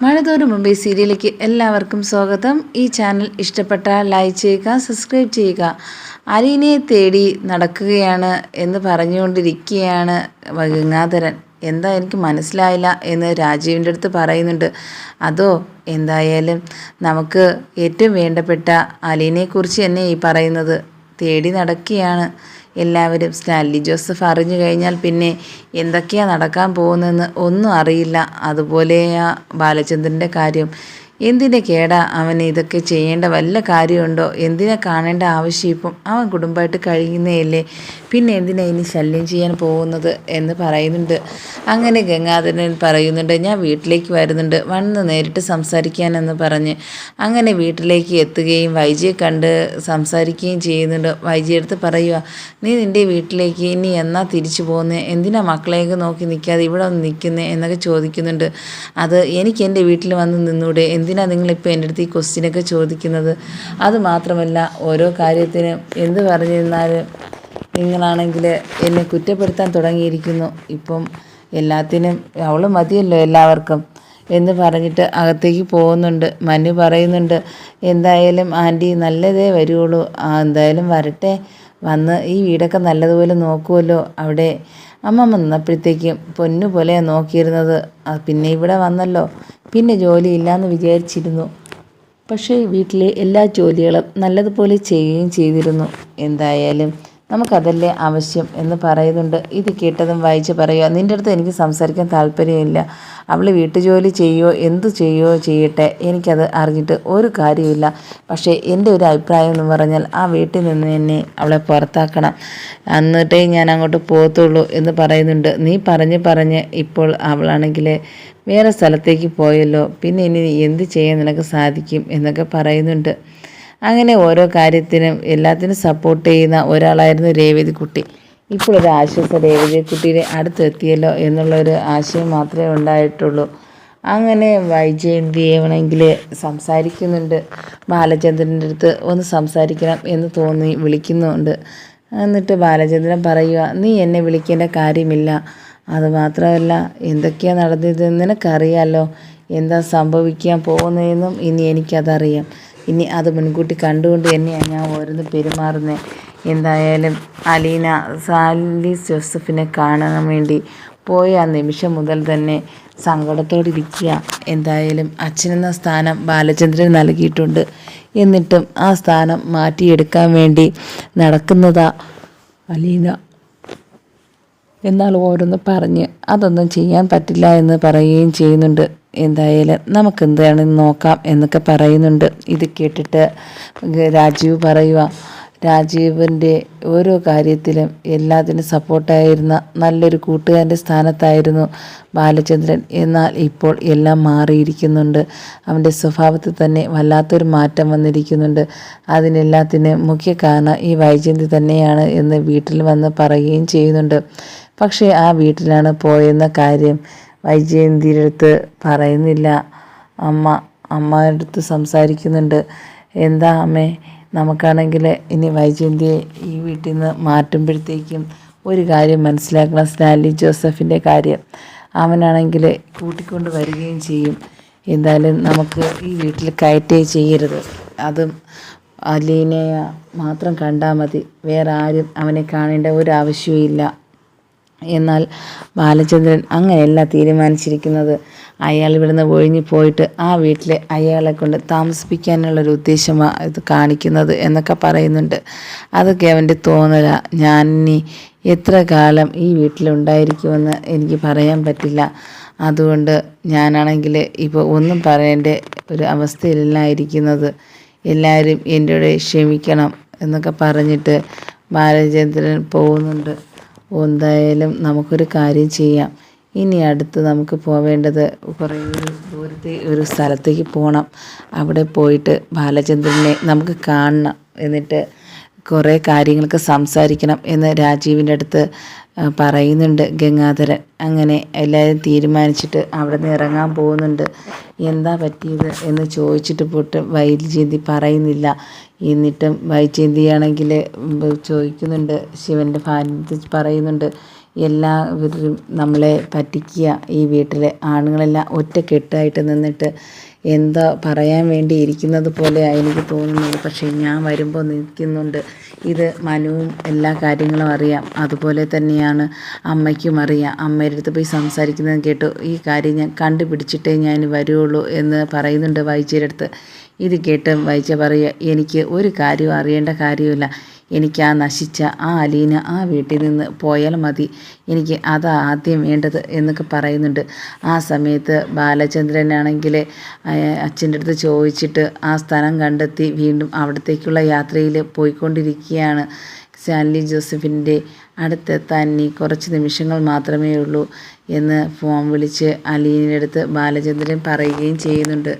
മഴതോറും മുമ്പേ സീരിയലിലേക്ക് എല്ലാവർക്കും സ്വാഗതം. ഈ ചാനൽ ഇഷ്ടപ്പെട്ടാൽ ലൈക്ക് ചെയ്യുക, സബ്സ്ക്രൈബ് ചെയ്യുക. അലീനയെ തേടി നടക്കുകയാണ് എന്ന് പറഞ്ഞുകൊണ്ടിരിക്കുകയാണ് ഗംഗാധരൻ. എന്താ എനിക്ക് മനസ്സിലായില്ല എന്ന് രാജീവിൻ്റെ അടുത്ത് പറയുന്നുണ്ട്. അതോ എന്തായാലും നമുക്ക് ഏറ്റവും വേണ്ടപ്പെട്ട അലീനയെക്കുറിച്ച് തന്നെ ഈ പറയുന്നത്. തേടി നടക്കുകയാണ് എല്ലാവരും. സ്റ്റാൻലി ജോസഫ് അറിഞ്ഞു കഴിഞ്ഞാൽ പിന്നെ എന്തൊക്കെയാണ് നടക്കാൻ പോകുന്നതെന്ന് ഒന്നും അറിയില്ല. അതുപോലെ ആ ബാലചന്ദ്രൻ്റെ കാര്യം, എന്തിനെ കേടാ അവന് ഇതൊക്കെ ചെയ്യേണ്ട വല്ല കാര്യമുണ്ടോ? എന്തിനെ കാണേണ്ട ആവശ്യം? ഇപ്പം അവൻ കുടുംബമായിട്ട് കഴിയുന്നതല്ലേ, പിന്നെ എന്തിനാ ഇനി ശല്യം ചെയ്യാൻ പോകുന്നത് എന്ന് പറയുന്നുണ്ട്. അങ്ങനെ ഗംഗാധരൻ പറയുന്നുണ്ട്, ഞാൻ വീട്ടിലേക്ക് വരുന്നുണ്ട്, വന്ന് നേരിട്ട് സംസാരിക്കാനെന്ന് പറഞ്ഞ് അങ്ങനെ വീട്ടിലേക്ക് എത്തുകയും വൈജിയെ കണ്ട് സംസാരിക്കുകയും ചെയ്യുന്നുണ്ട്. വൈജിയുടെ അടുത്ത് പറയുക, നീ നിൻ്റെ വീട്ടിലേക്ക് ഇനി എന്നാ തിരിച്ചു പോകുന്നത്? എന്തിനാ മക്കളെയൊക്കെ നോക്കി നിൽക്കാതെ ഇവിടെ വന്ന് നിൽക്കുന്നത് എന്നൊക്കെ ചോദിക്കുന്നുണ്ട്. അത് എനിക്ക് എൻ്റെ വീട്ടിൽ വന്ന് നിന്നൂടെ? എന്തിനാ നിങ്ങളിപ്പോൾ എൻ്റെ അടുത്ത് ഈ ക്വസ്റ്റ്യനൊക്കെ ചോദിക്കുന്നത്? അതുമാത്രമല്ല, ഓരോ കാര്യത്തിനും എന്ത് പറഞ്ഞിരുന്നാലും നിങ്ങളാണെങ്കിൽ എന്നെ കുറ്റപ്പെടുത്താൻ തുടങ്ങിയിരിക്കുന്നു. ഇപ്പം എല്ലാത്തിനും അവൾ മതിയല്ലോ എല്ലാവർക്കും എന്ന് പറഞ്ഞിട്ട് അകത്തേക്ക് പോകുന്നുണ്ട്. മനു പറയുന്നുണ്ട്, എന്തായാലും ആൻറ്റി നല്ലതേ വരുള്ളൂ, എന്തായാലും വരട്ടെ, വന്ന് ഈ വീടൊക്കെ നല്ലതുപോലെ നോക്കുമല്ലോ. അവിടെ അമ്മമ്മ നിന്നപ്പോഴത്തേക്കും പൊന്നു പോലെയാണ് നോക്കിയിരുന്നത്, പിന്നെ ഇവിടെ വന്നല്ലോ, പിന്നെ ജോലിയില്ലയെന്ന് വിചാരിച്ചിരുന്നു. പക്ഷേ വീട്ടിലെ എല്ലാ ജോലികളും നല്ലതുപോലെ ചെയ്യുകയും ചെയ്തിരുന്നു. എന്തായാലും നമുക്കതല്ലേ ആവശ്യം എന്ന് പറയുന്നുണ്ട്. ഇത് കേട്ടതും വായിച്ച് പറയുക, നിൻ്റെ അടുത്ത് എനിക്ക് സംസാരിക്കാൻ താല്പര്യമില്ല. അവൾ വീട്ടുജോലി ചെയ്യുകയോ എന്തു ചെയ്യുകയോ ചെയ്യട്ടെ, എനിക്കത് അറിഞ്ഞിട്ട് ഒരു കാര്യമില്ല. പക്ഷേ എൻ്റെ ഒരു അഭിപ്രായം എന്ന് പറഞ്ഞാൽ ആ വീട്ടിൽ നിന്ന് എന്നെ അവളെ പുറത്താക്കണം, എന്നിട്ടേ ഞാൻ അങ്ങോട്ട് പോകത്തുള്ളൂ എന്ന് പറയുന്നുണ്ട്. നീ പറഞ്ഞ് ഇപ്പോൾ അവളാണെങ്കിൽ വേറെ സ്ഥലത്തേക്ക് പോയല്ലോ, പിന്നെ ഇനി എന്ത് ചെയ്യാൻ നിനക്ക് സാധിക്കും എന്നൊക്കെ പറയുന്നുണ്ട്. അങ്ങനെ ഓരോ കാര്യത്തിനും എല്ലാത്തിനും സപ്പോർട്ട് ചെയ്യുന്ന ഒരാളായിരുന്നു രേവതിക്കുട്ടി. ഇപ്പോൾ ഒരു ആശ്വാസം രേവതിക്കുട്ടീനെ അടുത്തെത്തിയല്ലോ എന്നുള്ളൊരു ആശയം മാത്രമേ ഉണ്ടായിട്ടുള്ളൂ. അങ്ങനെ വൈജയന്തി ആണെങ്കിൽ സംസാരിക്കുന്നുണ്ട്. ബാലചന്ദ്രൻ്റെ അടുത്ത് ഒന്ന് സംസാരിക്കണം എന്ന് തോന്നി വിളിക്കുന്നുണ്ട്. എന്നിട്ട് ബാലചന്ദ്രൻ പറയുക, നീ എന്നെ വിളിക്കേണ്ട കാര്യമില്ല, അതുമാത്രമല്ല എന്തൊക്കെയാണ് നടന്നതെന്ന് നിനക്കറിയാമല്ലോ, എന്താ സംഭവിക്കാൻ പോകുന്നതെന്നും ഇനി എനിക്കതറിയാം. ഇനി അത് മുൻകൂട്ടി കണ്ടുകൊണ്ട് തന്നെയാണ് ഞാൻ ഓരോന്ന് പെരുമാറുന്നത്. എന്തായാലും അലീന സ്റ്റാൻലി ജോസഫിനെ കാണാൻ വേണ്ടി പോയ ആ നിമിഷം മുതൽ തന്നെ സങ്കടത്തോടിരിക്കുക. എന്തായാലും അച്ഛനെന്ന സ്ഥാനം ബാലചന്ദ്രൻ നൽകിയിട്ടുണ്ട്, എന്നിട്ടും ആ സ്ഥാനം മാറ്റിയെടുക്കാൻ വേണ്ടി നടക്കുന്നതാ അലീന. എന്നാൽ ഓരോന്ന് പറഞ്ഞ് അതൊന്നും ചെയ്യാൻ പറ്റില്ല എന്ന് പറയുകയും ചെയ്യുന്നുണ്ട്. എന്തായാലും നമുക്കെന്താണെന്ന് നോക്കാം എന്നൊക്കെ പറയുന്നുണ്ട്. ഇത് കേട്ടിട്ട് രാജീവ് പറയുക, രാജീവിൻ്റെ ഓരോ കാര്യത്തിലും എല്ലാത്തിനും സപ്പോർട്ടായിരുന്ന നല്ലൊരു കൂട്ടുകാരൻ്റെ സ്ഥാനത്തായിരുന്നു ബാലചന്ദ്രൻ. എന്നാൽ ഇപ്പോൾ എല്ലാം മാറിയിരിക്കുന്നുണ്ട്. അവൻ്റെ സ്വഭാവത്തിൽ തന്നെ വല്ലാത്തൊരു മാറ്റം വന്നിരിക്കുന്നുണ്ട്. അതിനെല്ലാത്തിനും മുഖ്യ കാരണം ഈ വൈജയന്തി തന്നെയാണ് എന്ന് വീട്ടിൽ വന്ന് പറയുകയും ചെയ്യുന്നുണ്ട്. പക്ഷേ ആ വീട്ടിലാണ് പോയെന്ന കാര്യം വൈജയന്തിയുടെ അടുത്ത് പറയുന്നില്ല. അമ്മയുടെ അടുത്ത് സംസാരിക്കുന്നുണ്ട്. എന്താ അമ്മേ, നമുക്കാണെങ്കിൽ ഇനി വൈജയന്തിയെ ഈ വീട്ടിൽ നിന്ന് മാറ്റുമ്പോഴത്തേക്കും ഒരു കാര്യം മനസ്സിലാക്കണം, സ്റ്റാൻലി ജോസഫിൻ്റെ കാര്യം. അവനാണെങ്കിൽ കൂട്ടിക്കൊണ്ട് വരികയും ചെയ്യും. എന്തായാലും നമുക്ക് ഈ വീട്ടിൽ കയറ്റേ ചെയ്യരുത്, അതും അലീനയെ മാത്രം കണ്ടാൽ മതി, വേറെ ആരും അവനെ കാണേണ്ട ഒരാവശ്യവും ഇല്ല. എന്നാൽ ബാലചന്ദ്രൻ അങ്ങനെയല്ല തീരുമാനിച്ചിരിക്കുന്നത്. അയാൾ ഇവിടുന്ന് ഒഴിഞ്ഞു പോയിട്ട് ആ വീട്ടിൽ അയാളെ കൊണ്ട് താമസിപ്പിക്കാനുള്ളൊരു ഉദ്ദേശമാണ് ഇത് കാണിക്കുന്നത് എന്നൊക്കെ പറയുന്നുണ്ട്. അതൊക്കെ അവൻ്റെ തോന്നല. ഞാൻ ഇനി എത്ര കാലം ഈ വീട്ടിലുണ്ടായിരിക്കുമെന്ന് എനിക്ക് പറയാൻ പറ്റില്ല. അതുകൊണ്ട് ഞാനാണെങ്കിൽ ഇപ്പോൾ ഒന്നും പറയേണ്ട ഒരു അവസ്ഥയിലല്ല ഇരിക്കുന്നത്. എല്ലാവരും എന്നോട് ക്ഷമിക്കണം എന്നൊക്കെ പറഞ്ഞിട്ട് ബാലചന്ദ്രൻ പോകുന്നുണ്ട്. എന്തായാലും നമുക്കൊരു കാര്യം ചെയ്യാം, ഇനി അടുത്ത് നമുക്ക് പോവേണ്ടത് കുറേ ദൂരത്തെ ഒരു സ്ഥലത്തേക്ക് പോകണം. അവിടെ പോയിട്ട് ബാലചന്ദ്രനെ നമുക്ക് കാണണം, എന്നിട്ട് കുറേ കാര്യങ്ങൾക്ക് സംസാരിക്കണം എന്ന് രാജീവിൻ്റെ അടുത്ത് പറയുന്നുണ്ട് ഗംഗാധരൻ. അങ്ങനെ എല്ലാവരും തീരുമാനിച്ചിട്ട് അവിടെ നിന്ന് ഇറങ്ങാൻ പോകുന്നുണ്ട്. എന്താ പറ്റിയത് എന്ന് ചോദിച്ചിട്ട് പോട്ട് വൈജയന്തി പറയുന്നില്ല. എന്നിട്ടും വൈജയന്തിയാണെങ്കിൽ ചോദിക്കുന്നുണ്ട്, ശിവൻ്റെ ഭാര്യ പറയുന്നുണ്ട്, എല്ലാവരും നമ്മളെ പറ്റിക്കുക. ഈ വീട്ടിലെ ആണുങ്ങളെല്ലാം ഒറ്റക്കെട്ടായിട്ട് നിന്നിട്ട് എന്താ പറയാൻ വേണ്ടി ഇരിക്കുന്നത് പോലെയാണ് എനിക്ക് തോന്നുന്നത്. പക്ഷേ ഞാൻ വരുമ്പോൾ നിൽക്കുന്നുണ്ട്. ഇത് മനുവും എല്ലാ കാര്യങ്ങളും അറിയാം. അതുപോലെ തന്നെയാണ് അമ്മയ്ക്കും അറിയാം. അമ്മയുടെ അടുത്ത് പോയി സംസാരിക്കുന്നത് കേട്ടു. ഈ കാര്യം ഞാൻ കണ്ടുപിടിച്ചിട്ടേ ഞാൻ വരുള്ളൂ എന്ന് പറയുന്നുണ്ട് വൈദ്യരുടെ അടുത്ത്. ഇത് കേട്ട് വൈദ്യ പറയുക, എനിക്ക് ഒരു കാര്യവും അറിയേണ്ട കാര്യമില്ല. എനിക്ക് ആ നശിച്ച ആ അലീന ആ വീട്ടിൽ നിന്ന് പോയാൽ മതി. എനിക്ക് അതാ ആദ്യം വേണ്ടത് എന്നൊക്കെ പറയുന്നുണ്ട്. ആ സമയത്ത് ബാലചന്ദ്രനാണെങ്കിൽ അച്ഛൻ്റെ അടുത്ത് ചോദിച്ചിട്ട് ആ സ്ഥലം കണ്ടെത്തി വീണ്ടും അവിടത്തേക്കുള്ള യാത്രയിൽ പോയിക്കൊണ്ടിരിക്കുകയാണ്. സ്റ്റാൻലി ജോസഫിൻ്റെ അടുത്തെത്താൻ ഇനി കുറച്ച് നിമിഷങ്ങൾ മാത്രമേ ഉള്ളൂ എന്ന് ഫോൺ വിളിച്ച് അലീനയുടെ അടുത്ത് ബാലചന്ദ്രൻ പറയുകയും ചെയ്യുന്നുണ്ട്.